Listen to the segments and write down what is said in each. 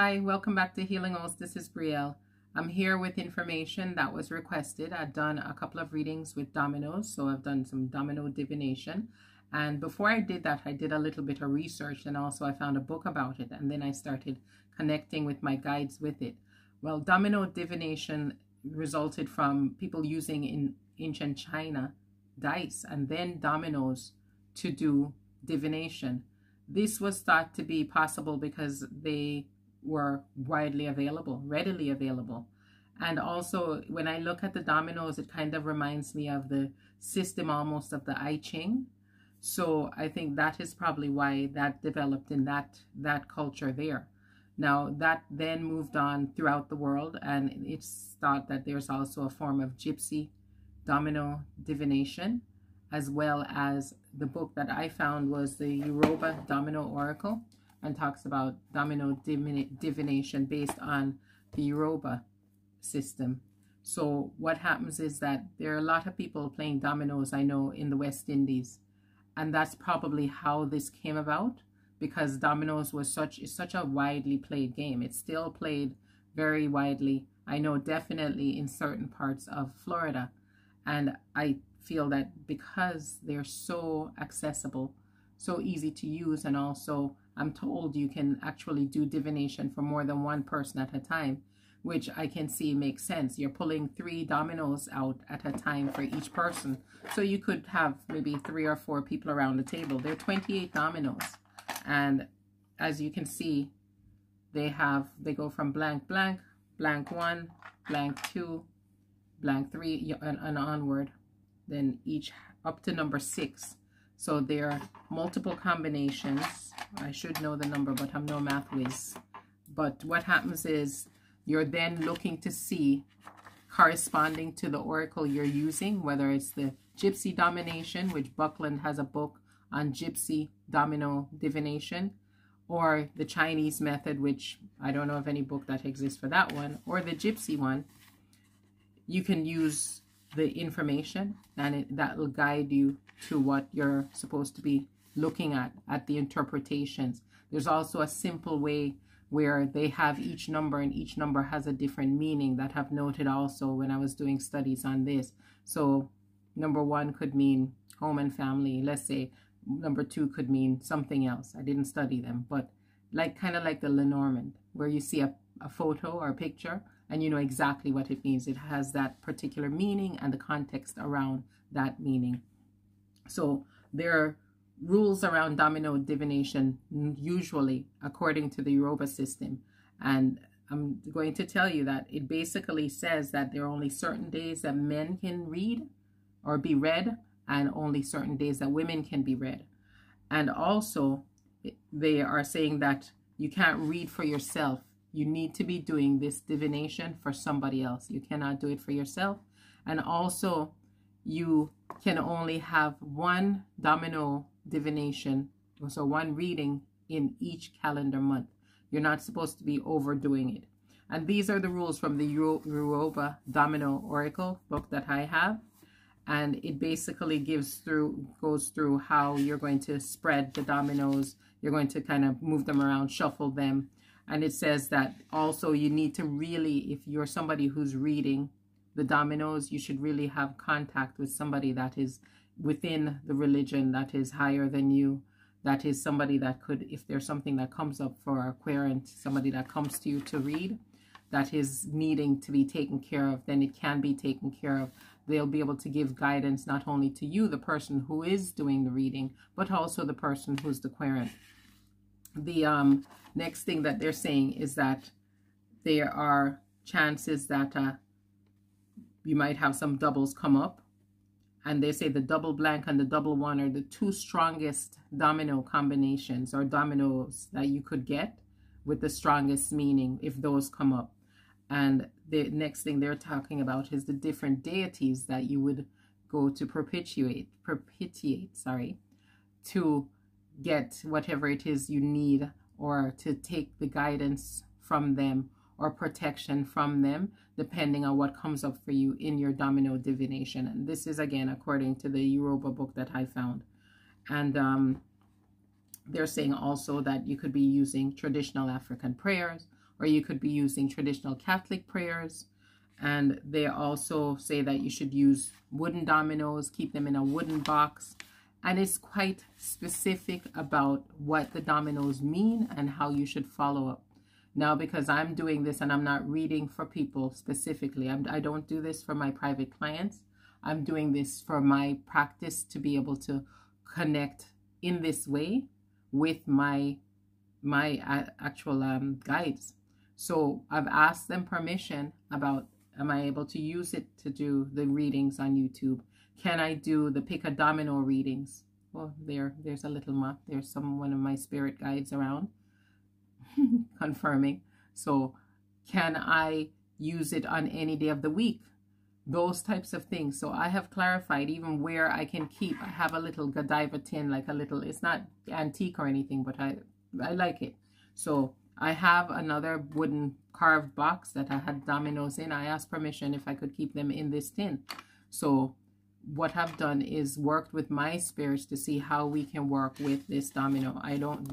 Hi, welcome back to Healing Oaths. This is Brielle. I'm here with information that was requested. I've done a couple of readings with dominoes, so I've done some domino divination. And before I did that, I did a little bit of research, and also I found a book about it, and then I started connecting with my guides with it. Well, domino divination resulted from people using in ancient China dice and then dominoes to do divination. This was thought to be possible because they were widely available, readily available. And also, when I look at the dominoes, it kind of reminds me of the system almost of the I Ching. So I think that is probably why that developed in that culture there. Now, that then moved on throughout the world, and it's thought that there's also a form of gypsy domino divination, as well as the book that I found was the Yoruba Domino Oracle, and talks about domino divination based on the Yoruba system. So what happens is that there are a lot of people playing dominoes, I know, in the West Indies, and that's probably how this came about, because dominoes was such a widely played game. It's still played very widely. I know definitely in certain parts of Florida, and I feel that because they're so accessible, so easy to use, and also I'm told you can actually do divination for more than one person at a time, which I can see makes sense. You're pulling 3 dominoes out at a time for each person. So you could have maybe 3 or 4 people around the table. There are 28 dominoes. And as you can see, they go from blank, blank, blank 1, blank 2, blank 3, and onward. Then each up to number 6. So there are multiple combinations. I should know the number, but I'm no math whiz. But what happens is you're then looking to see, corresponding to the oracle you're using, whether it's the Gypsy Domination, which Buckland has a book on Gypsy Domino Divination, or the Chinese method, which I don't know of any book that exists for that one, or the Gypsy one. You can use the information, and that will guide you to what you're supposed to be looking at the interpretations. There's also a simple way where they have each number, and each number has a different meaning that I've noted also when I was doing studies on this. So number 1 could mean home and family. Let's say number 2 could mean something else. I didn't study them, but kind of like the Lenormand, where you see a photo or a picture and you know exactly what it means. It has that particular meaning and the context around that meaning. So there are rules around domino divination, usually according to the Yoruba system. And I'm going to tell you that it basically says that there are only certain days that men can read or be read, and only certain days that women can be read. And also, they are saying that you can't read for yourself. You need to be doing this divination for somebody else. You cannot do it for yourself. And also, you can only have 1 domino divination, so 1 reading in each calendar month. You're not supposed to be overdoing it. And these are the rules from the Yoruba Domino Oracle book that I have. And it basically goes through how you're going to spread the dominoes. You're going to kind of move them around, shuffle them. And it says that also you need to really, if you're somebody who's reading the dominoes, you should really have contact with somebody that is within the religion, that is higher than you, that is somebody that could, if there's something that comes up for a querent, somebody that comes to you to read, that is needing to be taken care of, then it can be taken care of. They'll be able to give guidance not only to you, the person who is doing the reading, but also the person who's the querent. The next thing that they're saying is that there are chances that you might have some doubles come up. And they say the double blank and the double 1 are the 2 strongest domino combinations or dominoes that you could get with the strongest meaning if those come up. And the next thing they're talking about is the different deities that you would go to propitiate, to get whatever it is you need, or to take the guidance from them or protection from them, depending on what comes up for you in your domino divination. And this is, again, according to the Yoruba book that I found. And they're saying also that you could be using traditional African prayers, or you could be using traditional Catholic prayers. And they also say that you should use wooden dominoes, keep them in a wooden box. And it's quite specific about what the dominoes mean and how you should follow up. Now, because I'm doing this and I'm not reading for people specifically, I don't do this for my private clients. I'm doing this for my practice to be able to connect in this way with my actual guides. So I've asked them permission about, am I able to use it to do the readings on YouTube? Can I do the pick a domino readings? Well, there's a little moth. There's one of my spirit guides around confirming. So can I use it on any day of the week? Those types of things. So I have clarified even where I can keep. I have a little Godiva tin, like a little, it's not antique or anything, but I like it. So I have another wooden carved box that I had dominoes in. I asked permission if I could keep them in this tin. So what I've done is worked with my spirits to see how we can work with this domino.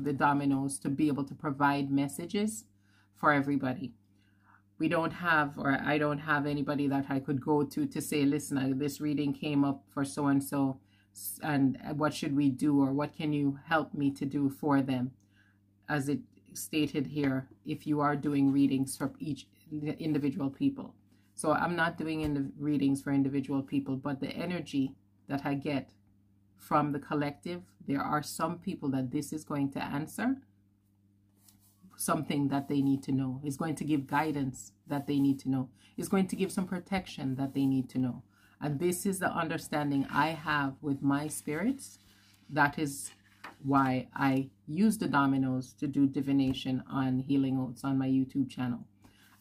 The dominoes to be able to provide messages for everybody. We don't have, or I don't have anybody that I could go to say, listen, this reading came up for so-and-so, and what should we do, or what can you help me to do for them? As it stated here, if you are doing readings for each individual people. So I'm not doing readings for individual people, but the energy that I get from the collective, there are some people that this is going to answer something that they need to know. It's going to give guidance that they need to know. It's going to give some protection that they need to know. And this is the understanding I have with my spirits. That is why I use the dominoes to do divination on Healing Oats on my YouTube channel.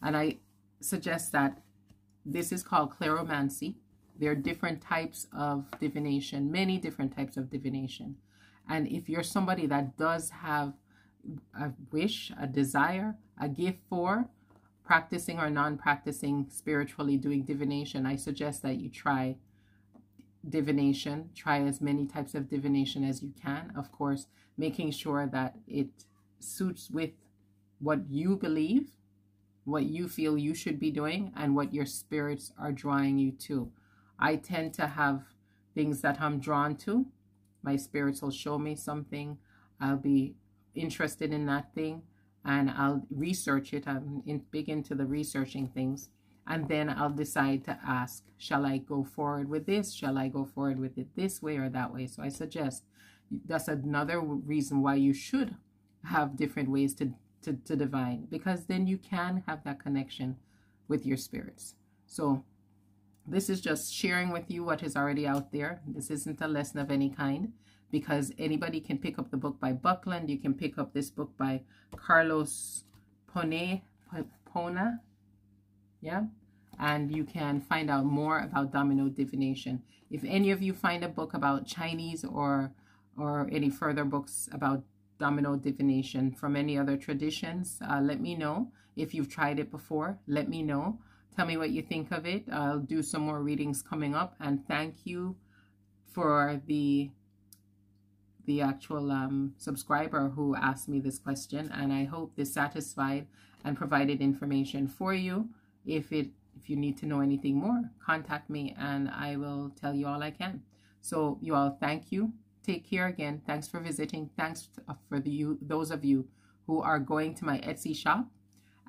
And I suggest that this is called clairomancy. There are different types of divination, many different types of divination. And if you're somebody that does have a wish, a desire, a gift for practicing or non-practicing spiritually doing divination, I suggest that you try divination. Try as many types of divination as you can. Of course, making sure that it suits with what you believe, what you feel you should be doing, and what your spirits are drawing you to. I tend to have things that I'm drawn to. My spirits will show me something. I'll be interested in that thing and I'll research it. I'm big into the researching things. And then I'll decide to ask, shall I go forward with this? Shall I go forward with it this way or that way? So I suggest that's another reason why you should have different ways to divine, because then you can have that connection with your spirits. So this is just sharing with you what is already out there. This isn't a lesson of any kind, because anybody can pick up the book by Buckland. You can pick up this book by Carlos Pona. Yeah. And you can find out more about domino divination. If any of you find a book about Chinese or any further books about domino divination from any other traditions, let me know. If you've tried it before, let me know. Tell me what you think of it. I'll do some more readings coming up. And thank you for the actual subscriber who asked me this question. And I hope this satisfied and provided information for you. If you need to know anything more, contact me and I will tell you all I can. So you all, thank you. Take care again. Thanks for visiting. Thanks for those of you who are going to my Etsy shop.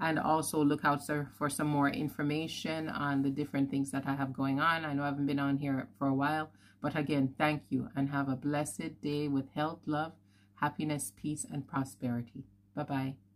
And also look out for some more information on the different things that I have going on. I know I haven't been on here for a while. But again, thank you and have a blessed day with health, love, happiness, peace, and prosperity. Bye-bye.